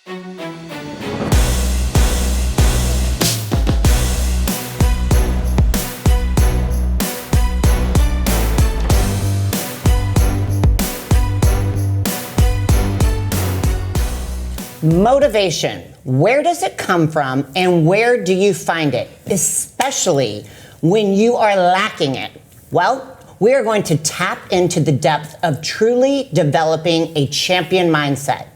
Motivation. Where does it come from and where do you find it, especially when you are lacking it? Well, we are going to tap into the depth of truly developing a champion mindset.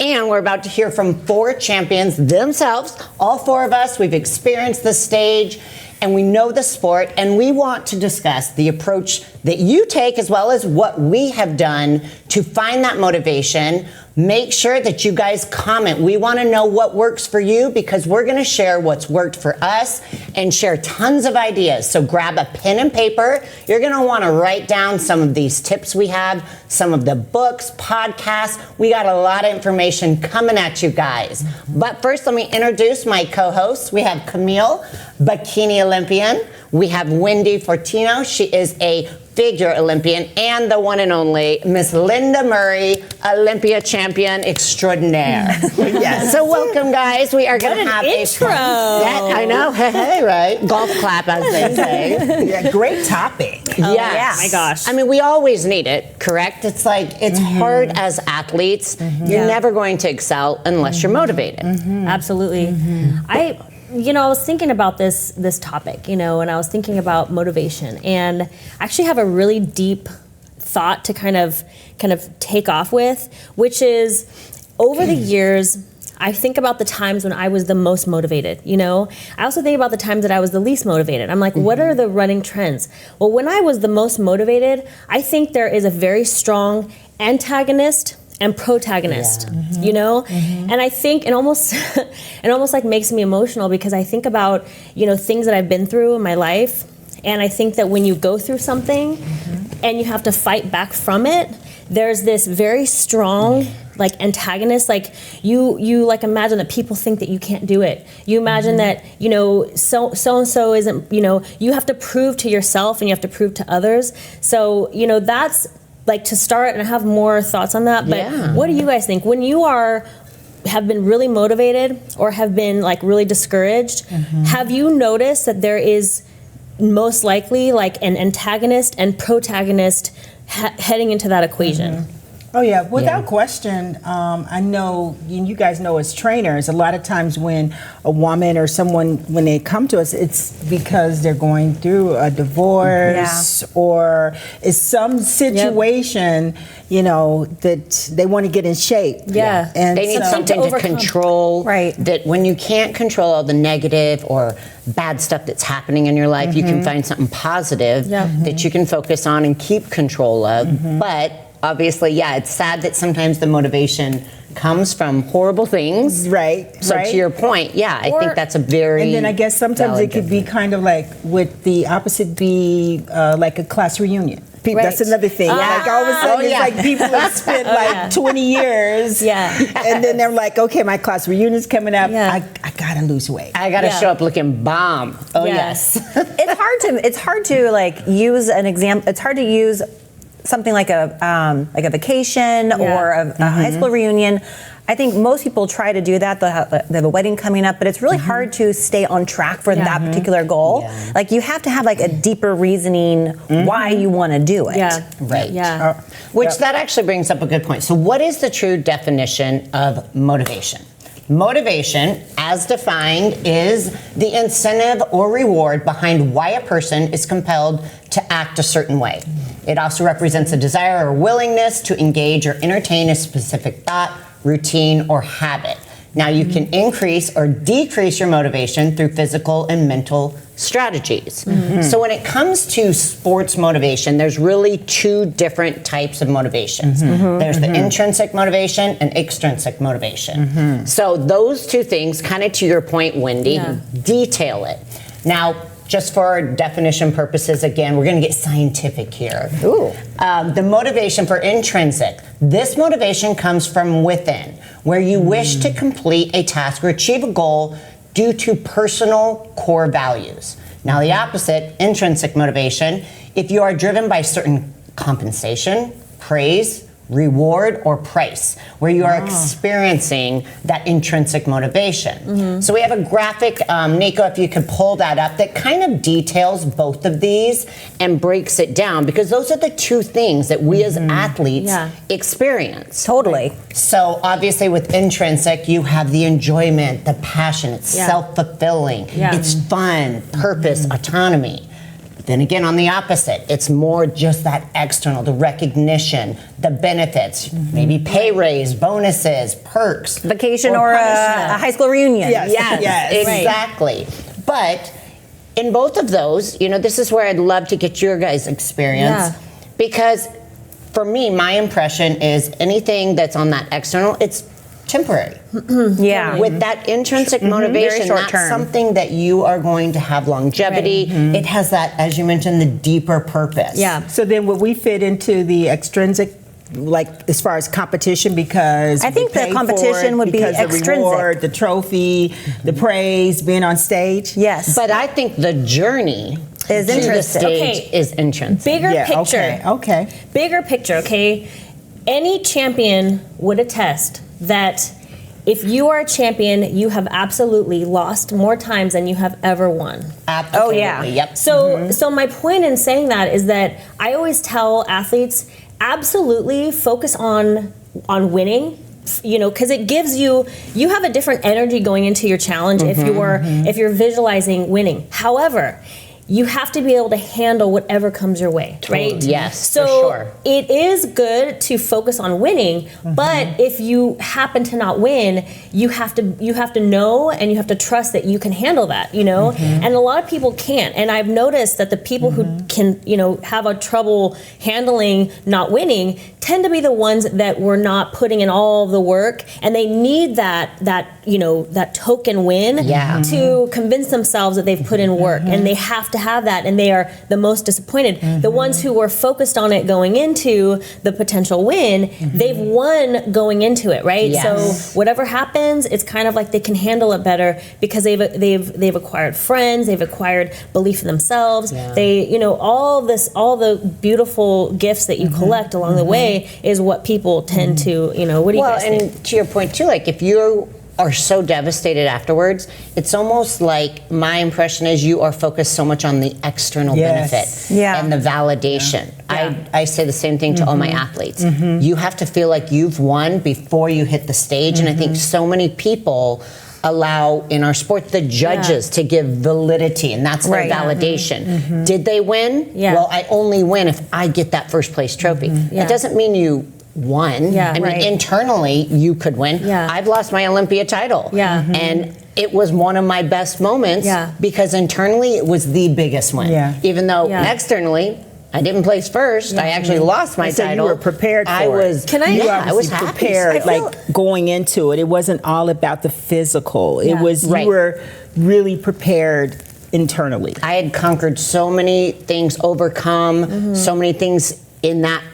And we're about to hear from 4 champions themselves. All 4 of us, we've experienced the stage and we know the sport, and we want to discuss the approach that you take as well as what we have done to find that motivation. Make sure that you guys comment. We want to know what works for you because we're going to share what's worked for us and share tons of ideas. So grab a pen and paper. You're going to want to write down some of these tips we have, some of the books, podcasts. We got a lot of information coming at you guys. But first, let me introduce my co-hosts. We have Camille, Bikini Olympian. We have Wendy Fortino. She is a figure Olympian, and the one and only Miss Lenda Murray, Olympia champion extraordinaire. Yes. So welcome, guys. We are going to have intro. I know. Hey, right. Golf clap, as they say. Yeah, great topic. Oh, yes. My gosh. I mean, we always need it, correct? It's like, it's hard as athletes. You're never going to excel unless you're motivated. Absolutely. I was thinking about this topic, and I was thinking about motivation, and I actually have a really deep thought to kind of take off with, which is over the years, I think about the times when I was the most motivated, I also think about the times that I was the least motivated. I'm like, what are the running trends? Well, when I was the most motivated, I think there is a very strong antagonist and protagonist, and I think it almost like makes me emotional because I think about things that I've been through in my life, and I think that when you go through something and you have to fight back from it, there's this very strong like antagonist. Like you like imagine that people think that you can't do it. You imagine that so and so isn't. You have to prove to yourself and you have to prove to others. So that's. Like to start, and I have more thoughts on that, but what do you guys think? When you have been really motivated or have been like really discouraged, have you noticed that there is most likely like an antagonist and protagonist heading into that equation? Oh yeah, without question. I know, you guys know as trainers, a lot of times when a woman or someone, when they come to us, it's because they're going through a divorce or it's some situation, that they want to get in shape. Yeah. And they need something to control. Right. That when you can't control all the negative or bad stuff that's happening in your life, you can find something positive that you can focus on and keep control of. But obviously, it's sad that sometimes the motivation comes from horrible things. Right. So to your point, I think that's a very And then I guess sometimes it could be kind of like, would the opposite be like a class reunion? That's another thing. Like all of a sudden, it's like people have spent like 20 years. And then they're like, okay, my class reunion's coming up. I gotta lose weight. I gotta show up looking bomb. Oh yes. It's hard to like use an example. It's hard to use something like a vacation or a high school reunion. I think most people try to do that. They have a wedding coming up, but it's really hard to stay on track for that particular goal. Like you have to have like a deeper reasoning why you want to do it. Which that actually brings up a good point. So what is the true definition of motivation? Motivation, as defined, is the incentive or reward behind why a person is compelled to act a certain way. It also represents a desire or willingness to engage or entertain a specific thought, routine, or habit. Now, you can increase or decrease your motivation through physical and mental strategies. So when it comes to sports motivation, there's really 2 different types of motivations. There's the intrinsic motivation and extrinsic motivation. So those 2 things, kind of to your point, Wendy, detail it. Now, just for definition purposes, again, we're going to get scientific here. The motivation for intrinsic. This motivation comes from within, where you wish to complete a task or achieve a goal due to personal core values. Now, the opposite, intrinsic motivation, if you are driven by certain compensation, praise, reward or price, where you are experiencing that intrinsic motivation. So we have a graphic, Nico, if you could pull that up, that kind of details both of these and breaks it down, because those are the two things that we as athletes experience. Totally. So obviously with intrinsic, you have the enjoyment, the passion, it's self-fulfilling, it's fun, purpose, autonomy. Then again, on the opposite, it's more just that external, the recognition, the benefits, maybe pay raise, bonuses, perks. Vacation or a high school reunion. Yes, exactly. But in both of those, you know, this is where I'd love to get your guys' experience. Because for me, my impression is anything that's on that external, it's temporary. With that intrinsic motivation, short that's term. something that you are going to have longevity. It has that, as you mentioned, the deeper purpose. So then would we fit into the extrinsic, like as far as competition? Because I think the competition would be because extrinsic. The reward, the trophy, the praise, being on stage. Yes. But I think the journey Is to the intrinsic. stage is intrinsic. Bigger picture. Okay. Bigger picture, okay? Any champion would attest that if you are a champion, you have absolutely lost more times than you have ever won. Absolutely. Oh, yeah. Yep. So my point in saying that is that I always tell athletes, absolutely focus on winning. You know, because it gives you have a different energy going into your challenge if you're visualizing winning. However, you have to be able to handle whatever comes your way, right? Yes, so for sure. It is good to focus on winning, but if you happen to not win, you have to know and you have to trust that you can handle that, you know? And a lot of people can't. And I've noticed that the people who can, you know, have a trouble handling not winning tend to be the ones that were not putting in all the work, and they need that you know, that token win to convince themselves that they've put in work, and they have to have that, and they are the most disappointed. The ones who were focused on it going into the potential win, they've won going into it, right? Yes. So whatever happens, it's kind of like they can handle it better because they've acquired friends, they've acquired belief in themselves. They, you know, all the beautiful gifts that you collect along the way is what people tend to, you know, what do you guys think? And to your point too, like if you are so devastated afterwards, it's almost like my impression is you are focused so much on the external benefit and the validation. I say the same thing to all my athletes. You have to feel like you've won before you hit the stage, and I think so many people allow in our sport the judges to give validity, and that's their validation. Did they win? Well, I only win if I get that first place trophy. It doesn't mean you won. I mean, internally you could win. I've lost my Olympia title. And it was one of my best moments because internally it was the biggest win. Even though externally I didn't place first. I actually lost my title. You were prepared for I was. it. I was happy. prepared, like going into it. It wasn't all about the physical. It was you were really prepared internally. I had conquered so many things, overcome so many things in that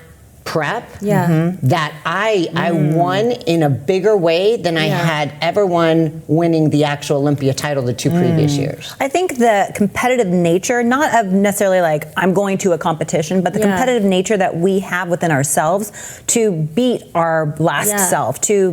prep that I won in a bigger way than I had ever won winning the actual Olympia title the two previous years. I think the competitive nature, not of necessarily like I'm going to a competition, but the competitive nature that we have within ourselves to beat our last self, to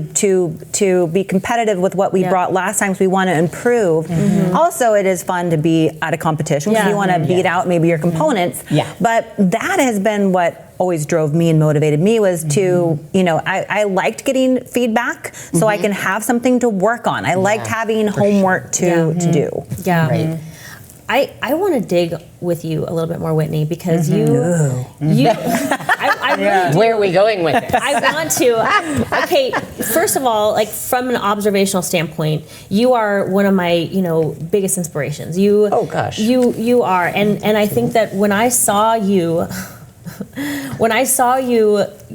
be competitive with what we brought last time, so we want to improve. Also, it is fun to be at a competition because you want to beat out maybe your components. But that has been what always drove me and motivated me was to, you know, I liked getting feedback so I can have something to work on. I liked having homework to do. I want to dig with you a little bit more, Whitney, because I really do. Where are we going with this? I want to. Okay, first of all, like from an observational standpoint, you are one of my, you know, biggest inspirations. You. Oh gosh. You are, and I think that when I saw you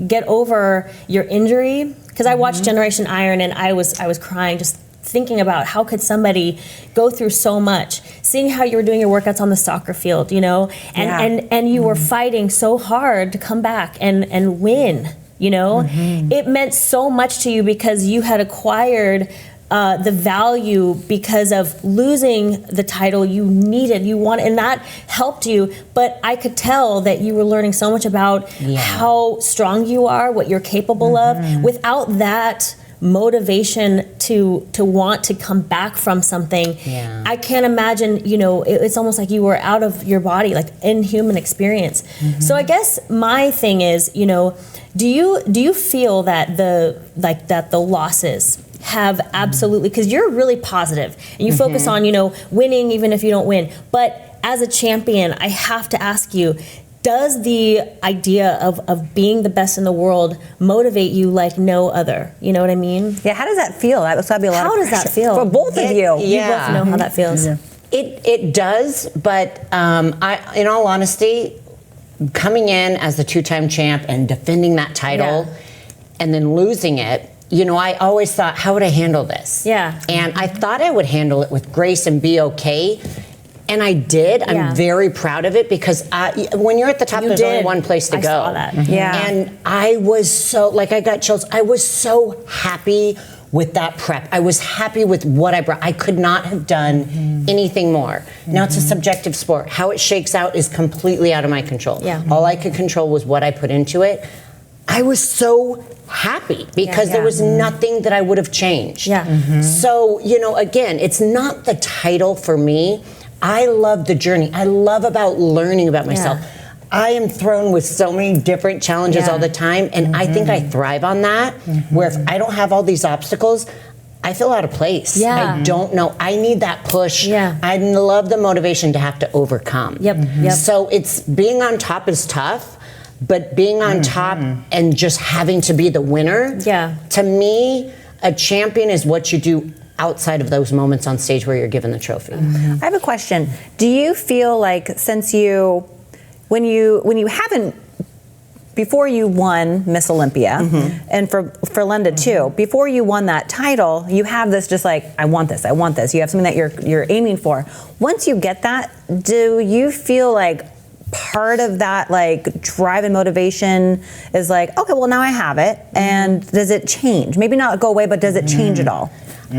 get over your injury, because I watched Generation Iron and I was crying just thinking about how could somebody go through so much, seeing how you were doing your workouts on the soccer field, you know, and you were fighting so hard to come back and win, you know. It meant so much to you because you had acquired the value because of losing the title you needed, you wanted, and that helped you. But I could tell that you were learning so much about how strong you are, what you're capable of. Without that motivation to want to come back from something, I can't imagine, it's almost like you were out of your body, like inhuman experience. So I guess my thing is, do you feel that the losses have absolutely, because you're really positive and you focus on, winning even if you don't win. But as a champion, I have to ask you, does the idea of being the best in the world motivate you like no other? You know what I mean? Yeah, how does that feel? That's gotta be a lot of pressure. How does that feel? For both of you. You both know how that feels. It does, but I, in all honesty, coming in as the 2-time champ and defending that title and then losing it, I always thought, how would I handle this? Yeah. And I thought I would handle it with grace and be okay. And I did. I'm very proud of it because when you're at the top, there's only one place to go. I saw that. Yeah. And I was so, I got chills. I was so happy with that prep. I was happy with what I brought. I could not have done anything more. Now it's a subjective sport. How it shakes out is completely out of my control. Yeah. All I could control was what I put into it. I was so happy because there was nothing that I would have changed. Yeah. So, again, it's not the title for me. I love the journey. I love about learning about myself. I am thrown with so many different challenges all the time, and I think I thrive on that, where if I don't have all these obstacles, I feel out of place. Yeah. I don't know. I need that push. Yeah. I love the motivation to have to overcome. Yep. So it's being on top is tough, but being on top and just having to be the winner, to me, a champion is what you do outside of those moments on stage where you're given the trophy. I have a question. Do you feel like since when you haven't, before you won Miss Olympia, and for Lenda too, before you won that title, you have this just like, I want this. You have something that you're aiming for. Once you get that, do you feel like part of that like drive and motivation is like, okay, well now I have it, and does it change? Maybe not go away, but does it change at all?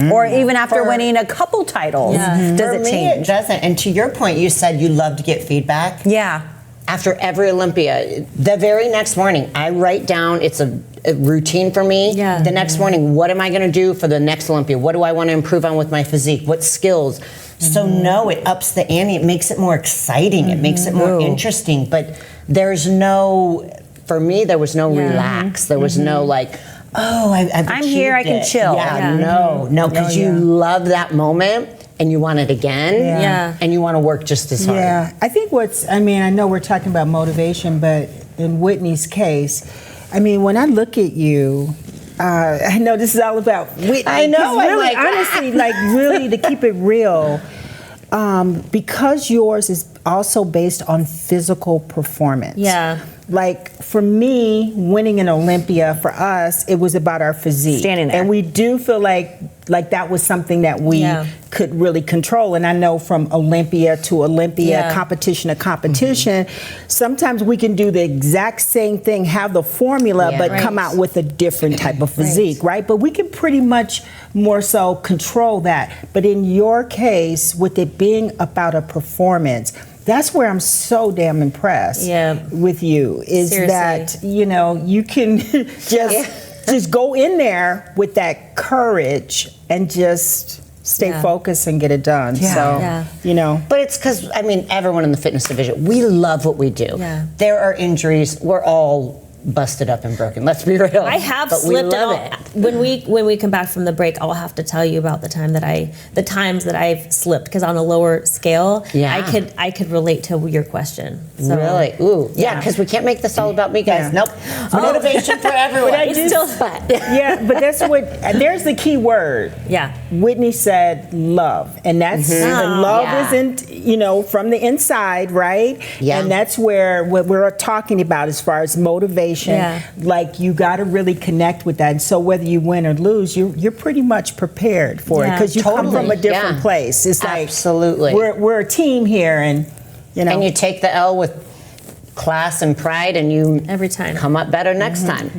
Or even after winning a couple titles, does For it me, change? it doesn't. And to your point, you said you love to get feedback. Yeah. After every Olympia, the very next morning, I write down, it's a routine for me. Yeah. The next morning, what am I going to do for the next Olympia? What do I want to improve on with my physique? What skills? So no, it ups the ante. It makes it more exciting. It makes it more interesting. But for me, there was no relax. There was no like, oh, I'm here, I can chill. No, because you love that moment and you want it again. And you want to work just as hard. Yeah, I think I know we're talking about motivation, but in Whitney's case, when I look at you, I know this is all about Whitney. I know. Really, honestly, really to keep it real, because yours is also based on physical performance. Yeah. Like for me, winning an Olympia, for us, it was about our physique. Standing there. And we do feel like that was something that we could really control. And I know from Olympia to Olympia, competition to competition, sometimes we can do the exact same thing, have the formula, but come out with a different type of physique, right? But we can pretty much more so control that. But in your case, with it being about a performance, that's where I'm so damn impressed with you, is that, you can just go in there with that courage and just stay focused and get it done. So, But it's because, everyone in the fitness division, we love what we do. Yeah. There are injuries. We're all busted up and broken. Let's be real. I have but slipped. We love it. When we come back from the break, I'll have to tell you about the times that I've slipped, because on a lower scale, I could relate to your question. So, really? Ooh. Yeah, because we can't make this all about me, guys. Nope. Motivation for everyone. But that's there's the key word. Yeah. Whitney said love. And that's, and love isn't, from the inside, right? Yeah. And that's where what we're talking about as far as motivation. Like, you got to really connect with that. And so whether you win or lose, you're pretty much prepared for it, because you come from a different place. It's like, absolutely, we're a team here, and and you take the L with class and pride, and you every time come up better next time.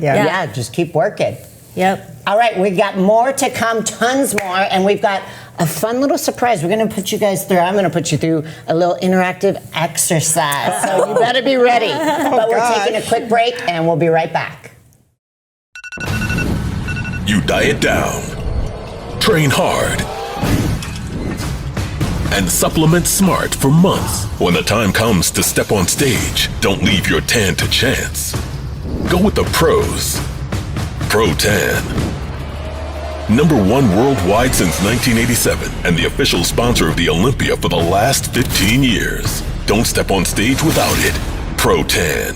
Just keep working. Yep. All right, we've got more to come, tons more, and we've got a fun little surprise. We're going to put you guys through. I'm going to put you through a little interactive exercise. So you better be ready. But we're taking a quick break, and we'll be right back. You diet down, train hard, and supplement smart for months. When the time comes to step on stage, don't leave your tan to chance. Go with the pros. Pro Tan. Number 1 worldwide since 1987 and the official sponsor of the Olympia for the last 15 years. Don't step on stage without it. Pro Tan.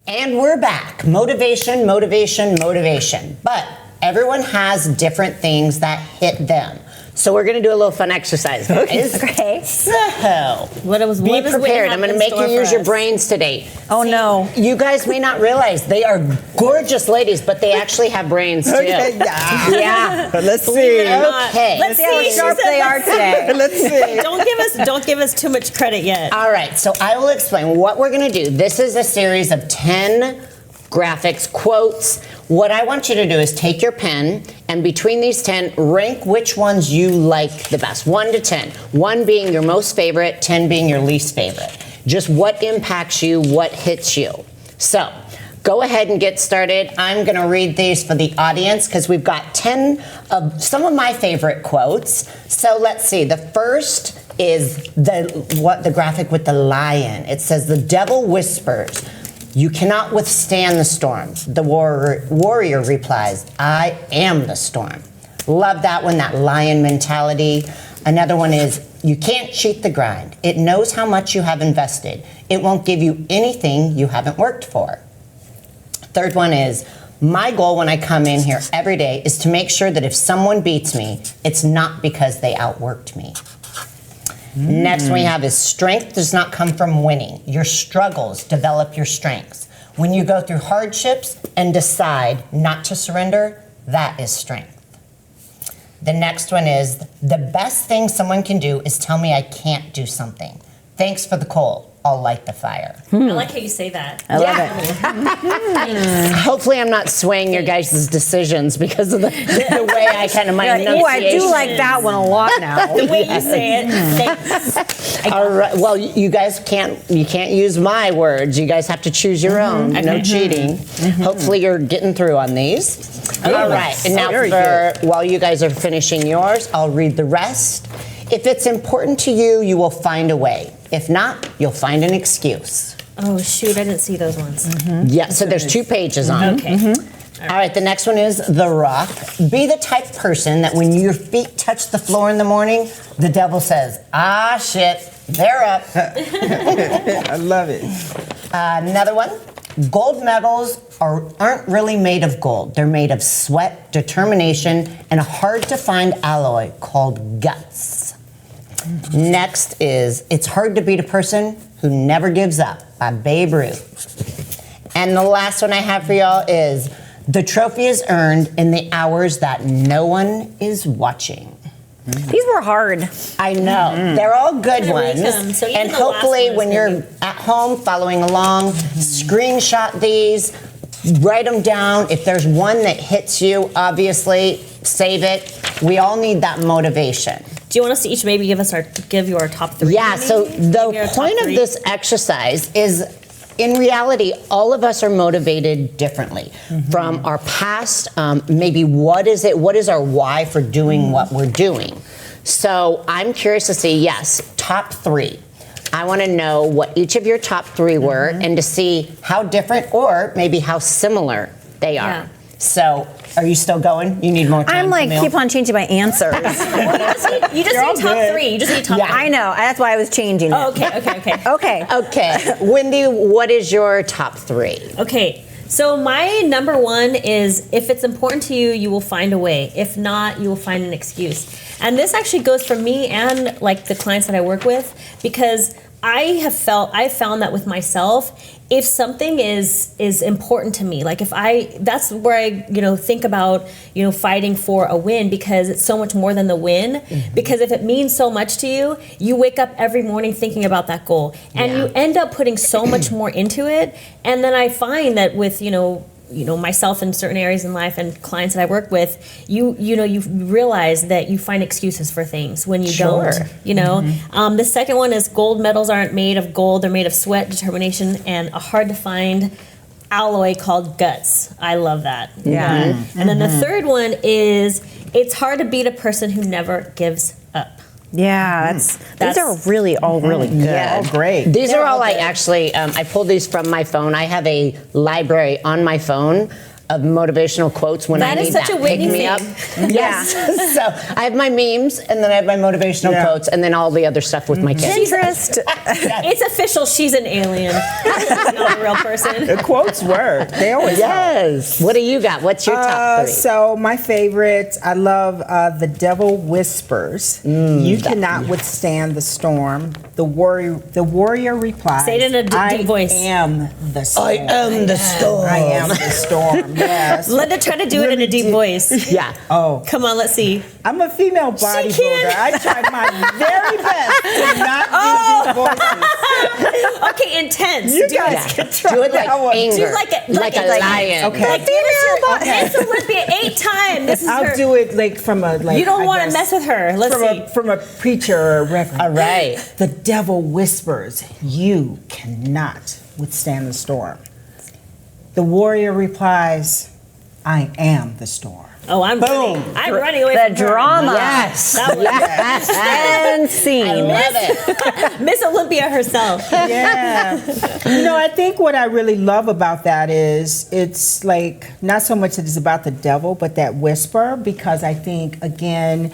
And we're back. Motivation, motivation, motivation. But everyone has different things that hit them. So we're going to do a little fun exercise, guys. Okay. So, Be prepared. I'm going to make you use your brains today. Oh, no. You guys may not realize they are gorgeous ladies, but they actually have brains too. Okay, yeah. Yeah. Let's see. Okay. Let's See how see. sharp they are today. Let's see. Don't give us too much credit yet. All right. So I will explain what we're going to do. This is a series of 10 graphics, quotes. What I want you to do is take your pen and between these 10, rank which ones you like the best, 1 to 10. 1 being your most favorite, 10 being your least favorite. Just what impacts you, what hits you. So go ahead and get started. I'm going to read these for the audience because we've got 10 of some of my favorite quotes. So let's see. The first is the graphic with the lion. It says, "The devil whispers, you cannot withstand the storm." The warrior replies, "I am the storm." Love that one, that lion mentality. Another one is, "You can't cheat the grind. It knows how much you have invested. It won't give you anything you haven't worked for." Third one is, "My goal when I come in here every day is to make sure that if someone beats me, it's not because they outworked me." Next we have is, "Strength does not come from winning. Your struggles develop your strengths. When you go through hardships and decide not to surrender, that is strength." The next one is, "The best thing someone can do is tell me I can't do something. Thanks for the coal. I'll light the fire." I like how you say that. I love it. Hopefully I'm not swaying your guys' decisions because of the way I kind of my Oh, I do enunciation. like that one a lot now. The way you say it. Thanks. All right. Well, you guys can't use my words. You guys have to choose your own. No cheating. Hopefully you're getting through on these. All right. And now while you guys are finishing yours, I'll read the rest. "If it's important to you, you will find a way. If not, you'll find an excuse." Oh shoot, I didn't see those ones. Yeah, so there's 2 pages on it. Okay. All right, the next one is The Rock. "Be the type of person that when your feet touch the floor in the morning, the devil says, 'Ah, shit, they're up.'" I love it. Another one. "Gold medals aren't really made of gold. They're made of sweat, determination, and a hard-to-find alloy called guts." Next is "It's hard to beat a person who never gives up" by Babe Ruth. And the last one I have for y'all is "The trophy is earned in the hours that no one is watching." These were hard. I know. They're all good I'm gonna read ones. them. So even And the last hopefully one is when gonna you're at home following along, screenshot these, write them down. If there's one that hits you, obviously, save it. We all need that motivation. Do you want us to each maybe give you our top 3? Yeah, so maybe? Maybe the our top point of 3? this exercise is, in reality, all of us are motivated differently from our past. Maybe what is our why for doing what we're doing? So I'm curious to see, yes, top 3. I want to know what each of your top 3 were and to see how different or maybe how similar they are. Yeah. So are you still going? You need more time. I'm like, Camille? keep on changing my answers. You just need top 3. You just need top 3. I know. That's why I was changing it. Oh, okay. Okay. Okay. Wendy, what is your top 3? Okay, so my number 1 is, if it's important to you, you will find a way. If not, you will find an excuse. And this actually goes for me and like the clients that I work with, because I found that with myself, if something is important to me, like that's where I think about fighting for a win, because it's so much more than the win. Because if it means so much to you, you wake up every morning thinking about that goal, and you end up putting so much more into it. And then I find that with myself in certain areas in life and clients that I work with, you realize that you find excuses for things when you don't, The second one is gold medals aren't made of gold, they're made of sweat, determination, and a hard to find alloy called guts. I love that. Yeah. And then the third one is it's hard to beat a person who never gives up. Yeah, these are really all really good. Yeah, all great. These are all I pulled these from my phone. I have a library on my phone of motivational quotes when I need such that a Whitney pick me up. thing. Yes. So I have my memes, and then I have my motivational quotes, and then all the other stuff with my kids. Pinterest. It's official. She's an alien. She's not a real person. The quotes work. They always Yes. What do you got? What's your top three? So my favorites, I love The Devil Whispers. You cannot withstand the storm. The warrior replies. Say it in a deep voice. I am the storm. I am the storm. I am the storm. Yes. Lenda, try to do it in a deep voice. Yeah. Oh, Come on, let's see. I'm a female bodybuilder. can. I tried my very best to not do deep voices. Okay, intense. You do guys it. can try Do it like that one. anger. Do like a lion. Okay. Like, Miss Olympia 8 times. This is I'll her. do it like from a like. You don't I want to guess, mess with her. Let's see. from a preacher or a reverend. All right. The devil whispers, "You cannot withstand the storm." The warrior replies, "I am the storm." Oh, I'm Boom. running. I'm running away The from her. drama. Yes. That was And I scene. love it. Miss Olympia herself. Yeah. I think what I really love about that is it's like not so much that it's about the devil, but that whisper, because I think, again,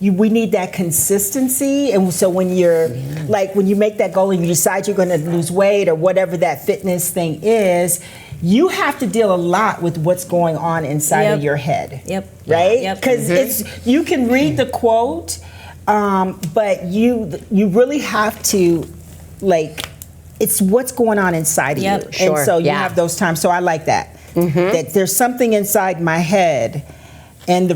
we need that consistency. And so when you're like, when you make that goal and you decide you're going to lose weight or whatever that fitness thing is, you have to deal a lot with what's going on inside of your head. Yep. Right? Yep. Because it's you can read the quote, but you really have to, like, it's what's going on inside of you. Sure. And so you have those times. So I like that. That there's something inside my head, and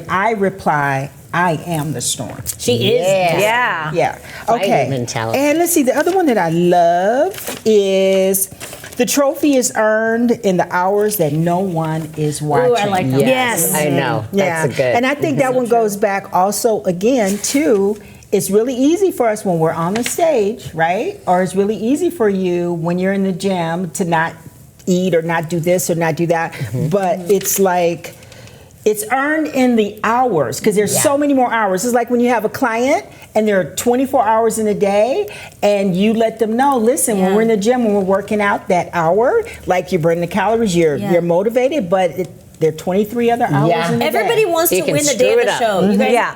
I reply, "I am the storm." She is. Yeah. Yeah. Fighter Okay. mentality. And let's see, the other one that I love is the trophy is earned in the hours that no one is watching. Ooh, I like that. Yes. I know. Yeah. That's a good. And I think that one goes back also again to, it's really easy for us when we're on the stage, right? Or it's really easy for you when you're in the gym to not eat or not do this or not do that. But it's like, it's earned in the hours, because there's so many more hours. It's like when you have a client and there are 24 hours in a day, and you let them know, listen, when we're in the gym, when we're working out that hour, like you burn the calories, you're motivated, but there are 23 other hours in the Everybody day. wants to You can win the day of screw it the up. show. You guys, Yeah.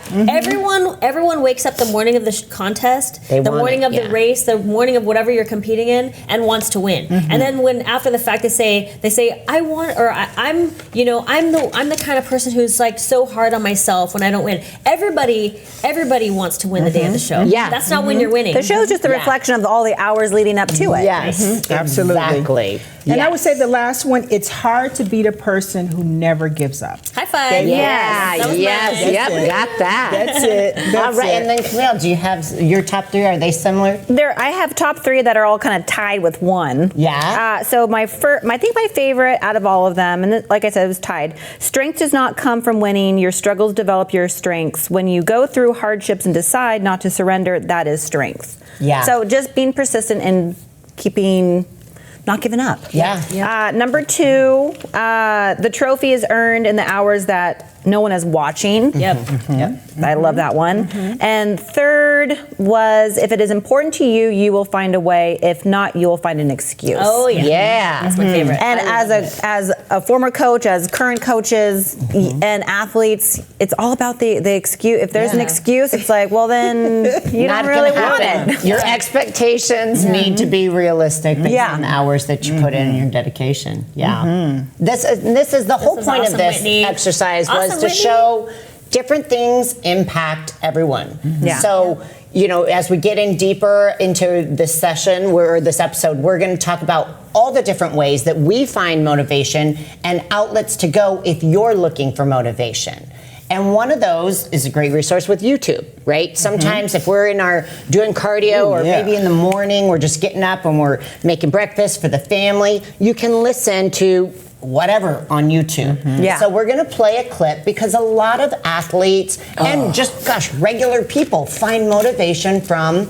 everyone wakes up the morning of the contest, They the want morning it, of the race, the morning of whatever you're competing in, and wants to win. And then when after the fact they say I want, or I'm the kind of person who's like so hard on myself when I don't win. Everybody wants to win the day of the show. Yeah. That's not when you're winning. The show's just a reflection of all the hours leading up to it. Yes. Absolutely. Exactly. And I would say the last one, it's hard to beat a person who never gives up. High five. Yeah. That was Yes. mine. Yep. Got that. That's it. All That's right. it. And then Camille, do you have your top three? Are they similar? I have top 3 that are all kind of tied with one. Yeah. So I think my favorite out of all of them, and like I said, it was tied. Strength does not come from winning. Your struggles develop your strengths. When you go through hardships and decide not to surrender, that is strength. Yeah. So just being persistent and not giving up. Yeah. Number 2, the trophy is earned in the hours that no one is watching. Yep. I love that one. And third was, if it is important to you, you will find a way. If not, you will find an excuse. Oh yeah. Yeah. That's my favorite. And as a former coach, as current coaches and athletes, it's all about the excuse. If there's an excuse, it's like, well, then you Not don't really gonna want happen. it. Your expectations need to be realistic based Yeah. on the hours that you put in your dedication. Yeah. This is the whole is point awesome, of this Whitney. exercise was Awesome, to Whitney. show different things impact everyone. Yeah. So as we get in deeper into this session or this episode, we're going to talk about all the different ways that we find motivation and outlets to go if you're looking for motivation. And one of those is a great resource with YouTube, right? Sometimes if we're doing cardio or maybe in the morning, we're just getting up and we're making breakfast for the family, you can listen to whatever on YouTube. So we're going to play a clip because a lot of athletes and just, regular people find motivation from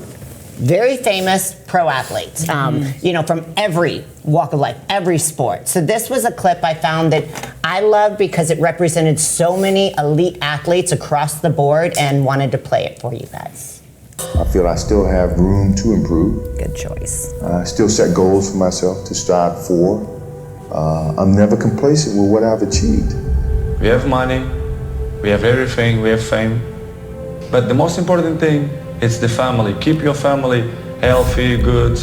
very famous pro athletes, from every walk of life, every sport. So this was a clip I found that I loved because it represented so many elite athletes across the board and wanted to play it for you guys. I feel I still have room to improve. Good choice. I still set goals for myself to strive for. I'm never complacent with what I've achieved. We have money, we have everything, we have fame. But the most important thing is the family. Keep your family healthy, good,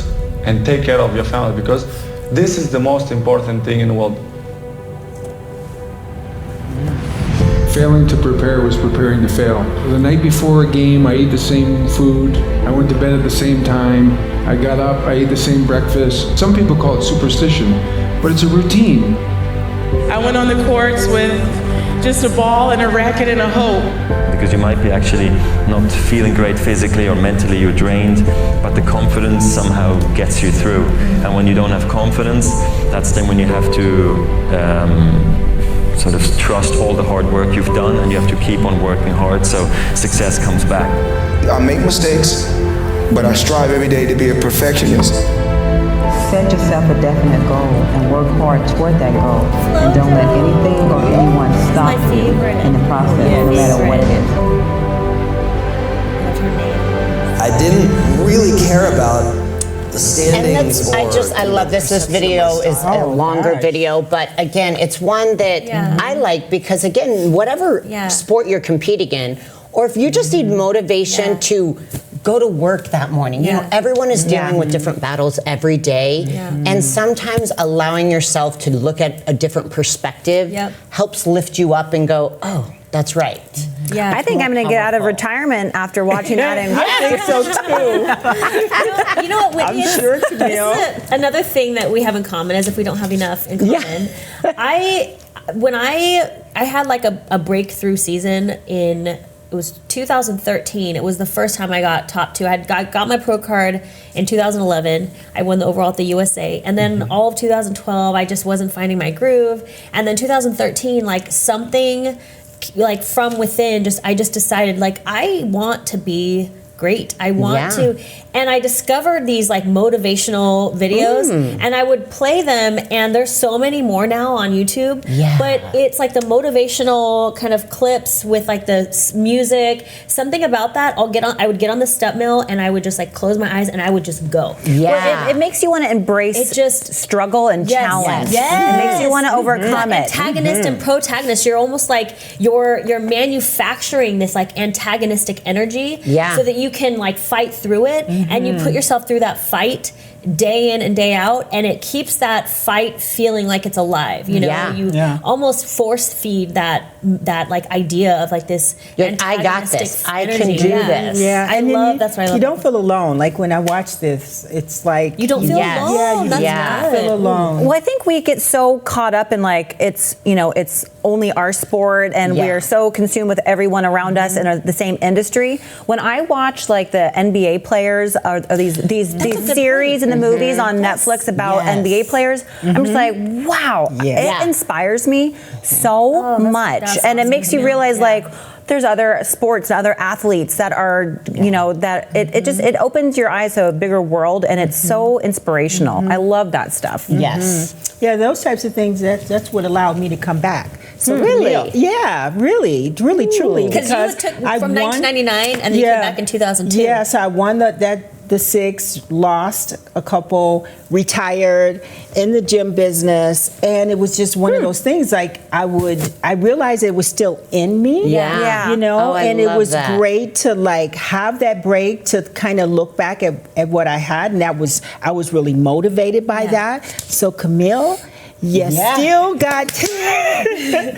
and take care of your family because this is the most important thing in the world. Failing to prepare was preparing to fail. The night before a game, I ate the same food. I went to bed at the same time. I got up, I ate the same breakfast. Some people call it superstition, but it's a routine. I went on the courts with just a ball and a racket and a hoop. Because you might be actually not feeling great physically or mentally, you're drained, but the confidence somehow gets you through. And when you don't have confidence, that's then when you have to sort of trust all the hard work you've done and you have to keep on working hard so success comes back. I make mistakes, but I strive every day to be a perfectionist. Set yourself a definite goal and work hard toward that goal. And don't let anything or anyone stop you in the process, no matter what it is. I didn't really care about the standings. And I love this. This video is a longer video, but again, it's one that I like because again, whatever sport you're competing in, or if you just need motivation to go to work that morning. Everyone is dealing with different battles every day, and sometimes allowing yourself to look at a different perspective helps lift you up and go, oh, that's right. I think I'm going to get out of retirement after watching that. I think so too. You know what, Whitney? I'm sure, Camille. This is another thing that we have in common, as if we don't have enough in common. When I had like a breakthrough season it was 2013. It was the first time I got top 2. I got my pro card in 2011. I won the overall at the USA. And then all of 2012, I just wasn't finding my groove. And then 2013, like something like from within, I just decided like I want to be great. I want to. And I discovered these like motivational videos and I would play them, and there's so many more now on YouTube. But it's like the motivational kind of clips with like the music, something about that. I would get on the step mill and I would just like close my eyes and I would just go. Well, it makes you want to embrace struggle and challenge. It makes you want to overcome it. Antagonist and protagonist. You're almost like you're manufacturing this like antagonistic energy so that you can like fight through it. And you put yourself through that fight day in and day out, and it keeps that fight feeling like it's alive. You know, you almost force feed that like idea of like this. I got this. I can do this. I love that's why I love. You don't feel alone. Like when I watch this, it's like you don't feel alone. You don't feel alone. Well, I think we get so caught up in like it's only our sport, and we are so consumed with everyone around us in the same industry. When I watch like the NBA players or these series and the movies on Netflix about NBA players, I'm just like, wow, it inspires me so much, and it makes you realize like there's other sports and other athletes that are, that it opens your eyes to a bigger world, and it's so inspirational. I love that stuff. Yeah, those types of things, that's what allowed me to come back. So really? Really, truly. Because you took from 1999 and then you came back in 2002. Yeah, so I won the 6, lost a couple, retired in the gym business, and it was just one of those things. Like I realized it was still in me. And it was great to like have that break to kind of look back at what I had, and I was really motivated by that. So Camille, Yes, Yeah. still got.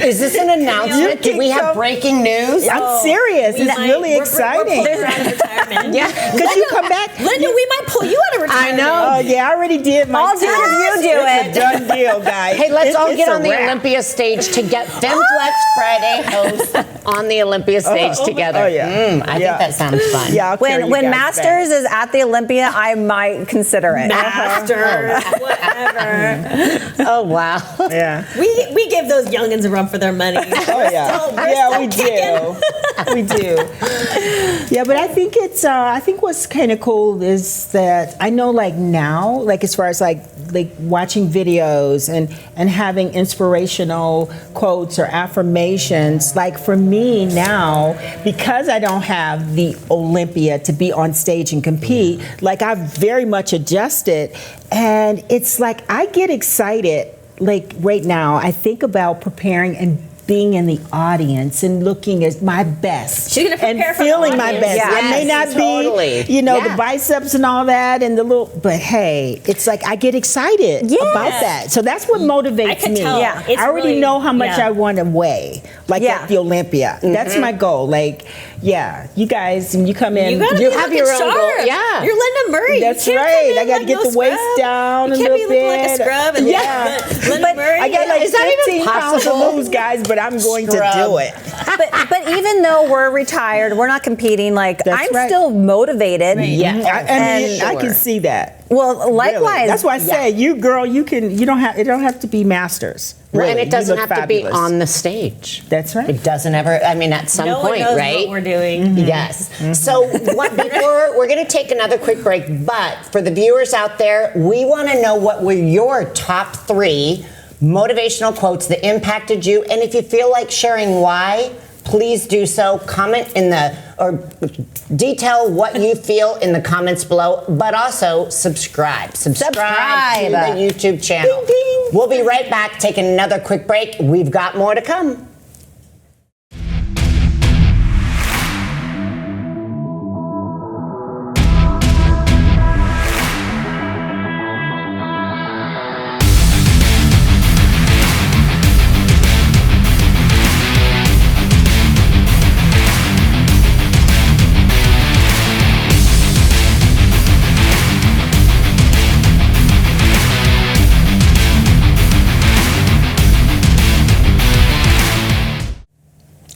Is this an announcement? Do we have breaking news? I'm serious. It's really exciting. We're pulling her out of retirement. Yeah, could you come back? Linda, we might pull you out of retirement. I know. Oh, yeah, I already did my All 10 of you do it. It's a done deal, guys. Hey, let's all It's get a on the wrap. Olympia stage to get FemFlex Friday hosts on the Olympia stage together. Oh, yeah. I think that sounds fun. Yeah, I'll carry When you guys Masters is at the Olympia, I might consider it. Masters, whatever. Oh, wow. back. Yeah. We give those youngins a run for their money. Oh yeah, we do. We do. Yeah, but I think it's. I think what's kind of cool is that I know, like now, like as far as like watching videos and having inspirational quotes or affirmations. Like for me now, because I don't have the Olympia to be on stage and compete, like I've very much adjusted, and it's like I get excited. Like right now, I think about preparing and being in the audience and looking at my best. She's gonna prepare and for the feeling my audience. best. Yes, It may not totally. be, the biceps and all that and the little, but hey, it's like I get excited about that. So that's what motivates I can me. tell. Yeah. It's I already really- know how much yeah. I want to weigh, like at the Olympia. That's my goal. Like, you guys, when you come in, You have your own goal. Yeah. You're Linda Murray. That's You can't right. come in I got to like get no the waist scrub. down You a can't little be looking like a bit. scrub. And Linda Murray. I got like Is that even 15 pounds to possible? lose, guys, but I'm going Scrub. to do it. But even though we're retired, we're not competing. Like That's I'm right. still motivated. Yeah. I mean, I Sure. can see that. Well, likewise. Really. That's why I say, you girl, you don't have to be masters. Well, Really. and it You doesn't look have to be fabulous. on the stage. That's right. It doesn't ever, at some No one point, knows right? what we're doing. Yes. So before we're going to take another quick break, but for the viewers out there, we want to know what were your top 3 motivational quotes that impacted you, and if you feel like sharing why, please do so. Comment or detail what you feel in the comments below, but also subscribe. Subscribe to the YouTube channel. Ding, ding. We'll be right back, taking another quick break. We've got more to come.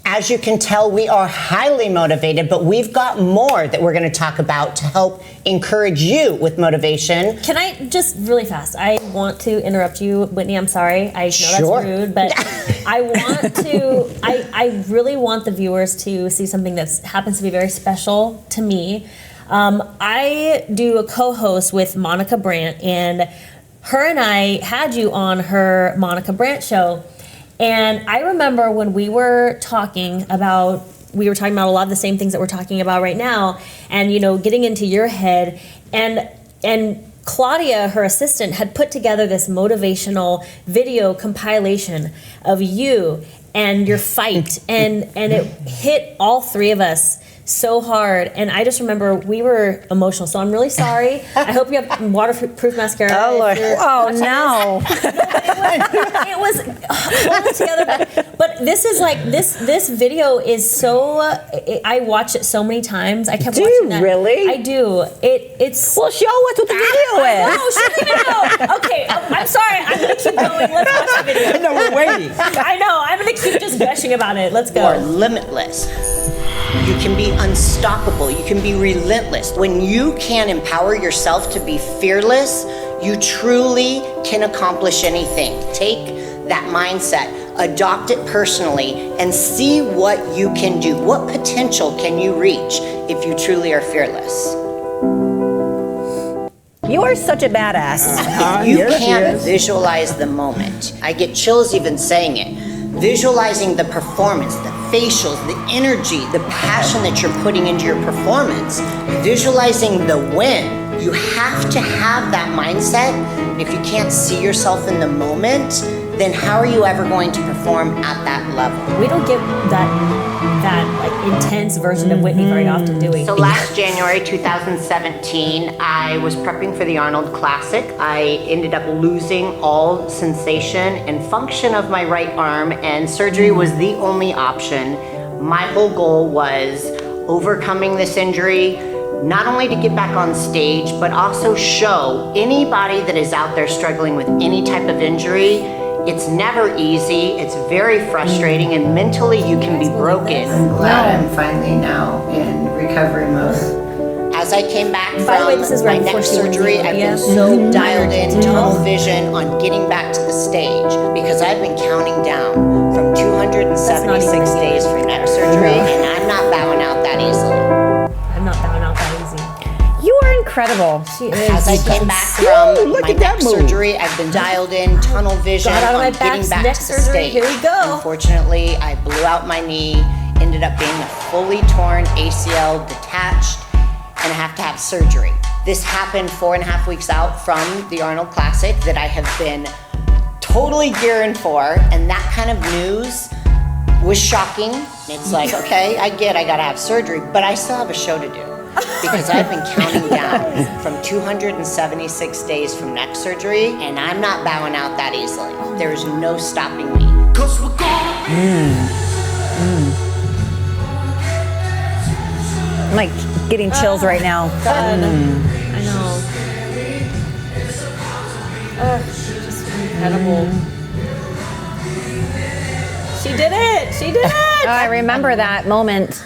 As you can tell, we are highly motivated, but we've got more that we're going to talk about to help encourage you with motivation. Can I just really fast? I want to interrupt you, Whitney. I'm sorry. I know Sure. that's rude, but I want to. I really want the viewers to see something that happens to be very special to me. I do a co-host with Monica Brandt, and her and I had you on her Monica Brandt show. And I remember when we were talking about a lot of the same things that we're talking about right now, and getting into your head, and Claudia, her assistant, had put together this motivational video compilation of you and your fight, and it hit all 3 of us so hard, and I just remember we were emotional. So I'm really sorry. I hope you have waterproof mascara. Oh Lord! Oh no! It was holding together. But this is like this video is so. I watched it so many times. I kept Do watching you that. really? I do. It's. Well, show us what the video is. No, she didn't even know. Okay, I'm sorry. I'm gonna keep going. Let's watch the video. No, we're waiting. I know. I'm gonna keep just gushing about it. Let's You are go. limitless. You can be unstoppable. You can be relentless. When you can empower yourself to be fearless, you truly can accomplish anything. Take that mindset, adopt it personally, and see what you can do. What potential can you reach if you truly are fearless? You are such a badass. If you Yes, can't yes. visualize the moment, I get chills even saying it. Visualizing the performance, the facials, the energy, the passion that you're putting into your performance, visualizing the win. You have to have that mindset. And if you can't see yourself in the moment, then how are you ever going to perform at that level? We don't get that like intense version of Whitney very often, do we? So last January 2017, I was prepping for the Arnold Classic. I ended up losing all sensation and function of my right arm, and surgery was the only option. My whole goal was overcoming this injury, not only to get back on stage, but also show anybody that is out there struggling with any type of injury. It's never easy, it's very frustrating, and mentally you can be broken. I'm glad I'm finally now in recovery mode. As I came back By the way, from this is my right neck before she went surgery, to I've Olympia. been so dialed in, tunnel vision on getting back to the stage, because I've been counting down from 276 days for neck surgery, and I'm not bowing out that easily. I'm not bowing out that easy. You are incredible. She is. As I came back from my neck surgery, I've been dialed in, tunnel vision Got out of on my back, getting back neck to the surgery, stage. here we go. Unfortunately, I blew out my knee, ended up being a fully torn ACL detached, and I have to have surgery. This happened 4.5 weeks out from the Arnold Classic that I have been totally gearing for, and that kind of news was shocking. It's like, okay, I gotta have surgery, but I still have a show to do. Because I've been counting down from 276 days from neck surgery, and I'm not bowing out that easily. There is no stopping me. I'm like getting chills right now. I know. Just incredible. She did it! She did it! I remember that moment.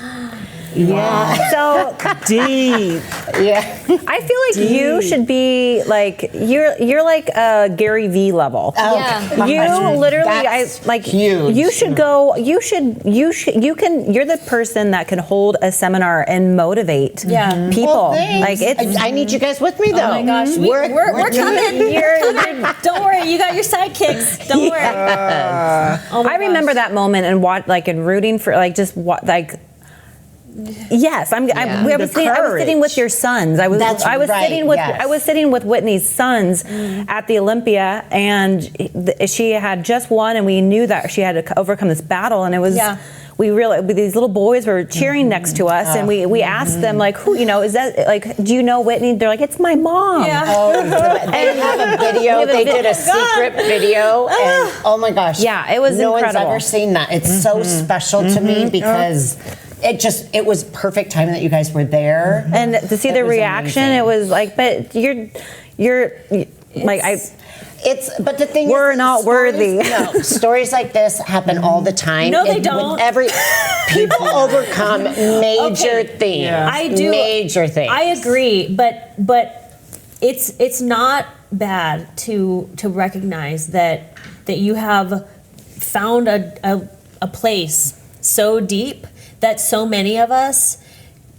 Yeah. So Deep. Yeah. I feel like you should be like you're like a Gary V level. Yeah. You literally, That's huge. You should go. You can. You're the person that can hold a seminar and motivate people. Thanks. Like it's. I need you guys with me though. Oh my gosh, we're coming. You're coming. Don't worry, you got your sidekicks. Don't worry. Oh my I remember that moment and and rooting for Yes, I was sitting with your sons. I was sitting with Whitney's sons at the Olympia, and she had just won, and we knew that she had to overcome this battle, and it was. We realized these little boys were cheering next to us, and we asked them who is that do you know Whitney? They're like, it's my mom. Yeah. They have a video. They did a secret video, and oh my gosh, yeah, it was no incredible. one's ever seen that. It's so special to me because. It was perfect timing that you guys were there. And to see the reaction, amazing. It was like, but but the thing we're not worthy. No, stories like this happen all the time. No, they don't. People overcome major things. Yeah. I do. Major things. I agree, but it's not bad to recognize that you have found a place so deep that so many of us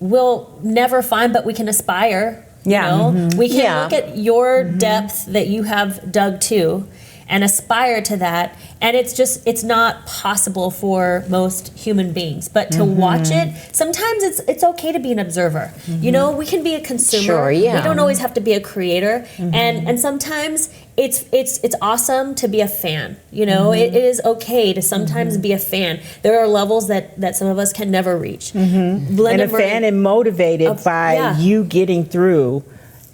will never find, but we can aspire. Yeah. We can look at your depth that you have dug to and aspire to that. And it's not possible for most human beings. But to watch it, sometimes it's okay to be an observer. We can be a consumer. Sure, yeah. We don't always have to be a creator. And sometimes it's awesome to be a fan. It is okay to sometimes be a fan. There are levels that some of us can never reach. And a fan and motivated by you getting through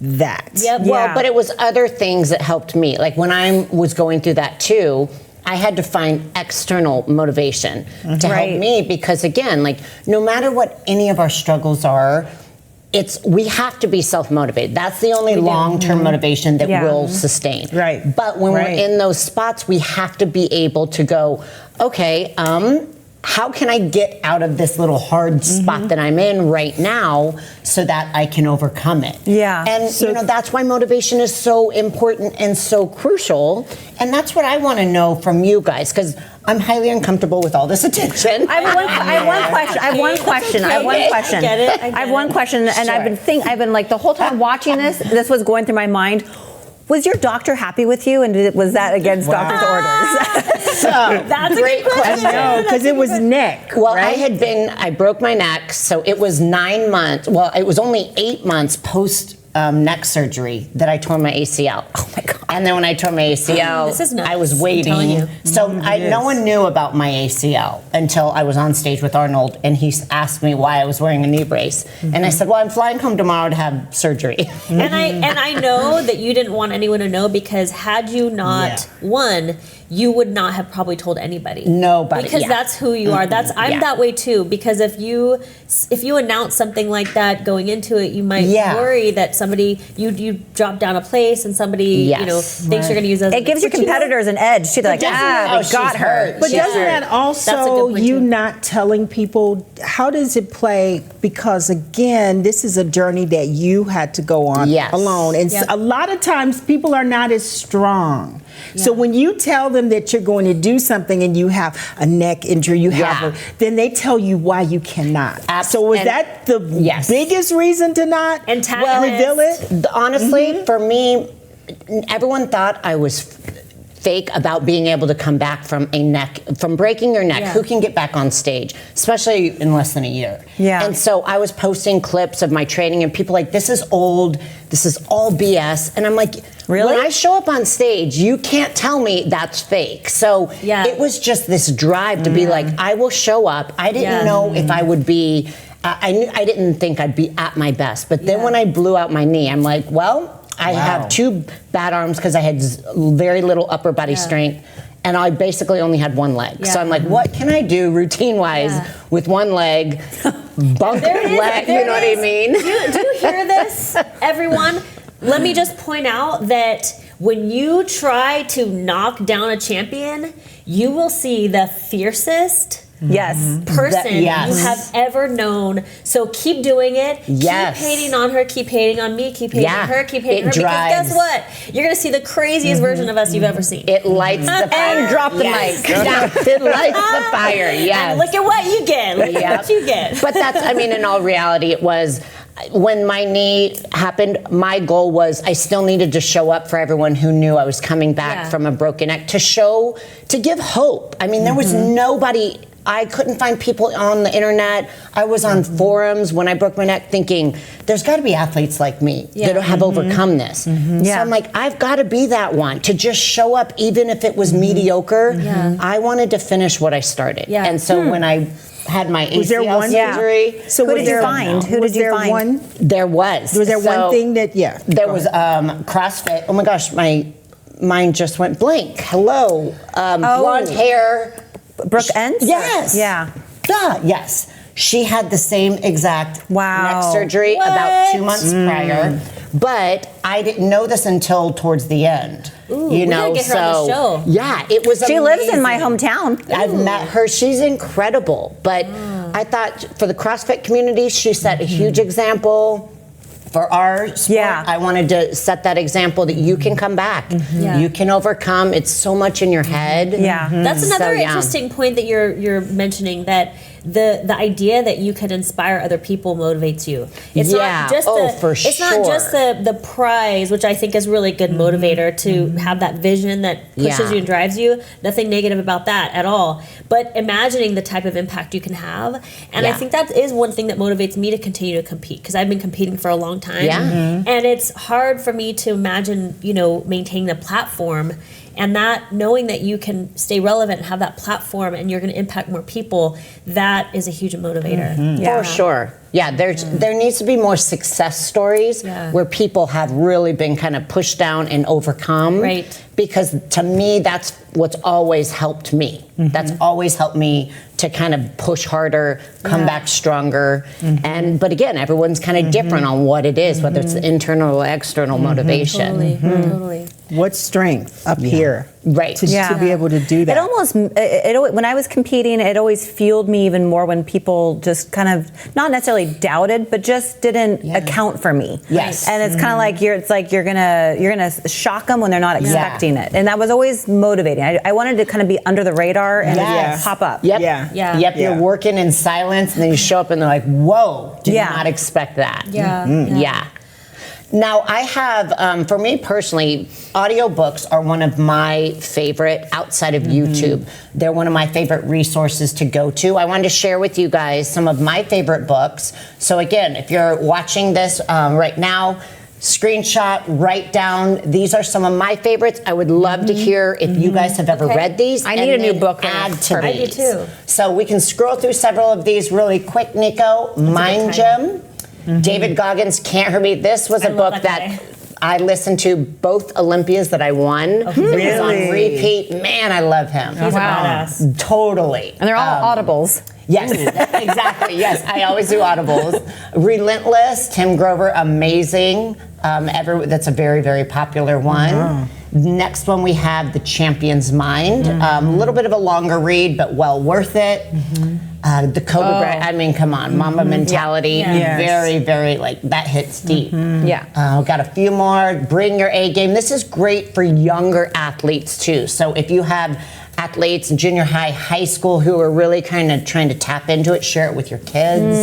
that. Yep. Well, but it was other things that helped me. Like when I was going through that too, I had to find external motivation to help me because again, no matter what any of our struggles are, we have to be self-motivated. That's the only long-term motivation that will sustain. Right. But when we're in those spots, we have to be able to go, okay, how can I get out of this little hard spot that I'm in right now so that I can overcome it? Yeah. And that's why motivation is so important and so crucial. And that's what I want to know from you guys, because I'm highly uncomfortable with all this attention. I have one question. Get it? I have one question, and I've been the whole time watching this was going through my mind. Was your doctor happy with you, and was that against doctor's orders? So that's a great good question. No, because it was neck. Well, right? I broke my neck, so it was 9 months. Well, it was only 8 months post neck surgery that I tore my ACL. Oh my God. And then when I tore my ACL, This is nuts, I was I'm telling you. waiting. So no one knew about my ACL until I was on stage with Arnold, and he asked me why I was wearing a knee brace. And I said, well, I'm flying home tomorrow to have surgery. And I know that you didn't want anyone to know, because had you not won, you would not have probably told anybody. Nobody. Because that's who you are. I'm that way too. Because if you announce something like that going into it, you might worry that somebody you drop down a place and somebody thinks you're going to use it. It gives your competitors an edge too. They're like, they got her. But doesn't that also you not telling people, how does it play? Because again, this is a journey that you had to go on alone, and a lot of times people are not as strong. So when you tell them that you're going to do something and you have a neck injury, then they tell you why you cannot. So was that the biggest reason to not reveal it? Honestly, for me, everyone thought I was fake about being able to come back from breaking your neck. Who can get back on stage, especially in less than a year? And so I was posting clips of my training, and people like, this is old, this is all BS. And I'm like, really? When I show up on stage, you can't tell me that's fake. So it was just this drive to be like, I will show up. I didn't know if I would be, I didn't think I'd be at my best. But then when I blew out my knee, I'm like, well, I have two bad arms because I had very little upper body strength, and I basically only had one leg. So I'm like, what can I do routine-wise with one leg, bunk leg, you know what I mean? Do you hear this, everyone? Let me just point out that when you try to knock down a champion, you will see the fiercest person you have ever known. So keep doing it. Keep hating on her. Keep hating on me. Keep hating on her. Keep hating her. Because guess what? You're going to see the craziest version of us you've ever seen. It lights the fire. And drop the mic. It lights the fire. And look at what you get. Look at what you get. But that's, I mean, in all reality, it was. When my knee happened, my goal was I still needed to show up for everyone who knew I was coming back from a broken neck, to give hope. I mean, there was nobody. I couldn't find people on the internet. I was on forums when I broke my neck thinking, there's got to be athletes like me that have overcome this. So I'm like, I've got to be that one, to just show up even if it was mediocre. I wanted to finish what I started. And so when I had my ACL surgery. So who did you find? Who did you find? There was. Was there one thing that, There was CrossFit. Oh my gosh, my mind just went blank. Hello. Blonde hair. Brooke Ents? Yes. Yes. She had the same exact neck surgery about 2 months prior. But I didn't know this until towards the end. We gotta get her on the show. Yeah, it was She amazing. lives in my hometown. I've met her. She's incredible. But I thought for the CrossFit community, she set a huge example. For our sport, I wanted to set that example that you can come back. You can overcome. It's so much in your head. That's another interesting point that you're mentioning, that the idea that you can inspire other people motivates you. It's not just not just the prize, which I think is really good motivator, to have that vision that pushes you and drives you. Nothing negative about that at all. But imagining the type of impact you can have, and I think that is one thing that motivates me to continue to compete, because I've been competing for a long time, and it's hard for me to imagine, maintaining a platform. And that, knowing that you can stay relevant and have that platform and you're going to impact more people, that is a huge motivator. For sure. Yeah, there needs to be more success stories where people have really been kind of pushed down and overcome. Right. Because to me, that's what's always helped me. That's always helped me to kind of push harder, come back stronger. But again, everyone's kind of different on what it is, whether it's the internal or external motivation. Totally. What strength up here, to be able to do that? It almost, when I was competing, it always fueled me even more when people just kind of, not necessarily doubted, but just didn't account for me. And it's kind of like you're gonna shock them when they're not expecting it, and that was always motivating. I wanted to kind of be under the radar and pop up. You're working in silence, and then you show up, and they're like, "Whoa, did not expect that." Now, I have, for me personally, audiobooks are one of my favorite outside of YouTube. They're one of my favorite resources to go to. I wanted to share with you guys some of my favorite books. So again, if you're watching this right now, screenshot, write down. These are some of my favorites. I would love to hear if you guys have ever read these. I need a new book. Add to I do these. too. So we can scroll through several of these really quick, Nico. Mind Gym. David Goggins, Can't Hurt Me. This was a book that I listened to both Olympias that I won. It was on repeat. Man, I love him. He's a badass. Totally. And they're all audibles. Yes, exactly. Yes, I always do audibles. Relentless, Tim Grover, amazing. That's a very, very popular one. Next one we have The Champion's Mind. A little bit of a longer read, but well worth it. The Cobra Brand, I mean, come on, Mamba mentality. Very, very, like, that hits deep. Got a few more. Bring Your A Game. This is great for younger athletes, too. So if you have athletes in junior high, high school who are really kind of trying to tap into it, share it with your kids.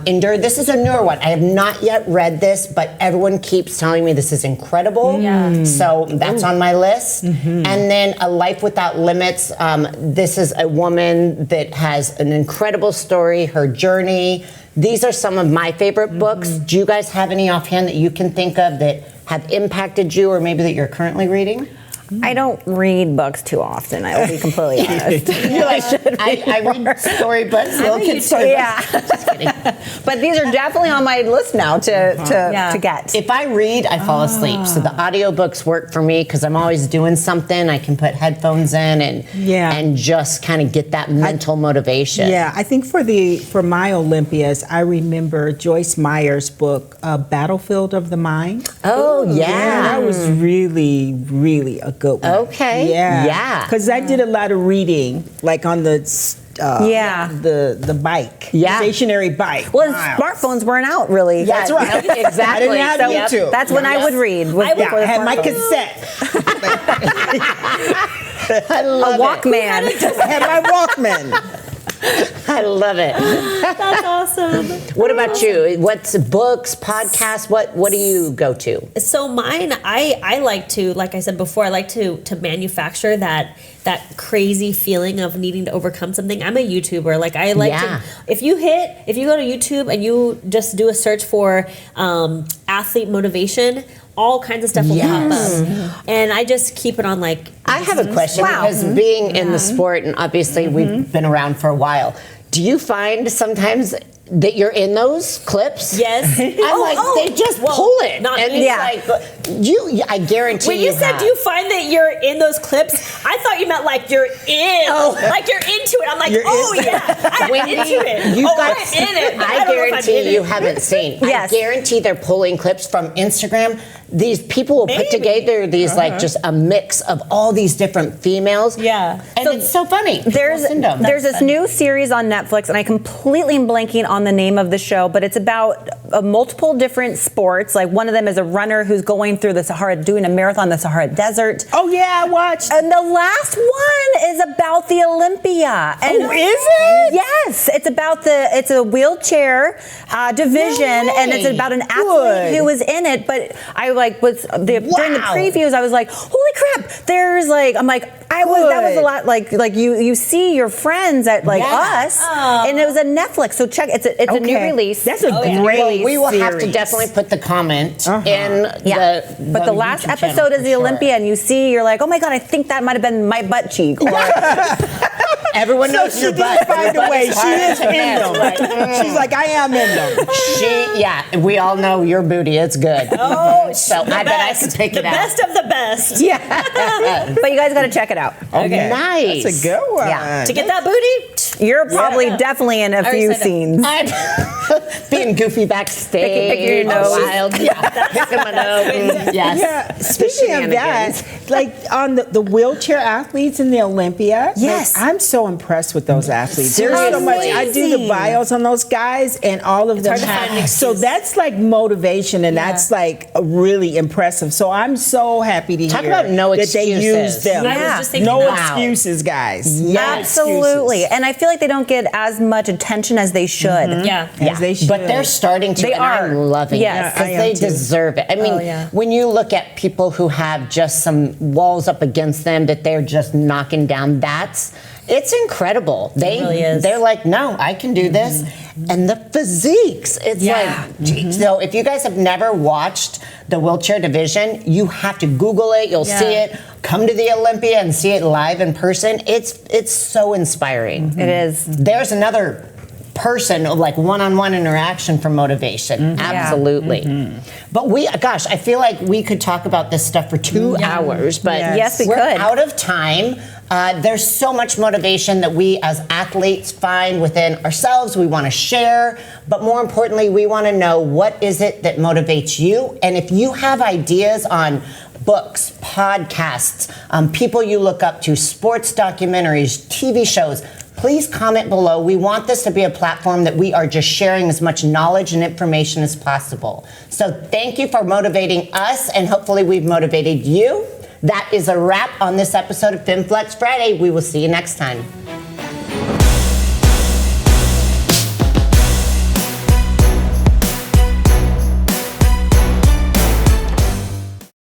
Endure. This is a newer one. I have not yet read this, but everyone keeps telling me this is incredible. So that's on my list. And then A Life Without Limits. This is a woman that has an incredible story, her journey. These are some of my favorite books. Do you guys have any offhand that you can think of that have impacted you or maybe that you're currently reading? I don't read books too often. I will be completely honest. I read storybooks, little kid storybooks. Yeah. Just kidding. But these are definitely on my list now to get. If I read, I fall asleep. So the audiobooks work for me because I'm always doing something. I can put headphones in and just kind of get that mental motivation. Yeah, I think for my Olympias, I remember Joyce Meyer's book, Battlefield of the Mind. Oh, yeah. That was really, really a good one. Okay. Yeah. Because I did a lot of reading, like on the bike, stationary bike. Well, smartphones weren't out really. That's right. Exactly. I didn't have YouTube. That's when I would read. I had my cassette. I love a Walkman. I had my Walkman. I love it. That's awesome. What about you? What's books, podcasts? What do you go to? So mine, I like to, like I said before, I like to manufacture that crazy feeling of needing to overcome something. I'm a YouTuber. Like I like to, if you go to YouTube and you just do a search for athlete motivation, all kinds of stuff will pop up. And I just keep it on like... I have a question because being in the sport, and obviously we've been around for a while, do you find sometimes that you're in those clips? Yes. They just pull it. I guarantee when you said, do you find that you're in those clips? I thought you meant like you're in, like you're into it. I'm like, I'm into it. I'm in it. I guarantee you haven't seen. I guarantee they're pulling clips from Instagram. These people will put together these like just a mix of all these different females. Yeah. And so it's so funny. There's this new series on Netflix, and I completely am blanking on the name of the show, but it's about multiple different sports. Like one of them is a runner who's going through the Sahara, doing a marathon in the Sahara Desert. Oh yeah, I watched. And the last one is about the Olympia. And is it? Yes, it's a wheelchair division, and it's about an athlete who was in it. But I during the previews, I was like, holy crap! There's like, I'm like, that was a lot. Like you see your friends at us, and it was a Netflix. So check, it's a new release. That's a great. We will have to definitely put the comment in But the last episode is the Olympia, and you're like, oh my god, I think that might have been my butt cheek. Or, everyone knows your butt. She did find a way. She is in them. She's like, I am in them. We all know your booty. It's good. Oh, so I bet I could pick it out. The best of the best. Yeah. But you guys got to check it out. Okay. Nice. That's a good one. Yeah. To get that booty, you're probably definitely in a few scenes. I'm being goofy backstage. Picking your nose. Wild. Picking my nose. Yes. Yeah. Speaking of that, like on the wheelchair athletes in the Olympia. Yes. Like, I'm so impressed with those athletes. There's so much. I do the bios on those guys, and all of them have. So that's like motivation, and that's like really impressive. So I'm so happy to Talk hear about no that they use them. No excuses, guys. Absolutely. And I feel like they don't get as much attention as they should. As they should. But they're starting to. They are. I'm loving it because they deserve it. I mean, when you look at people who have just some walls up against them that they're just knocking down, that's It's incredible. They're like, no, I can do this. And the physiques, it's like, geez. So if you guys have never watched the wheelchair division, you have to Google it. You'll see it. Come to the Olympia and see it live in person. It's so inspiring. It is. There's another person, like one-on-one interaction for motivation. Absolutely. But I feel like we could talk about this stuff for 2 hours, but yes, we we're could. out of time. There's so much motivation that we as athletes find within ourselves. We want to share, but more importantly, we want to know what is it that motivates you. And if you have ideas on books, podcasts, people you look up to, sports documentaries, TV shows, please comment below. We want this to be a platform that we are just sharing as much knowledge and information as possible. So thank you for motivating us, and hopefully we've motivated you. That is a wrap on this episode of FemFlex Friday. We will see you next time.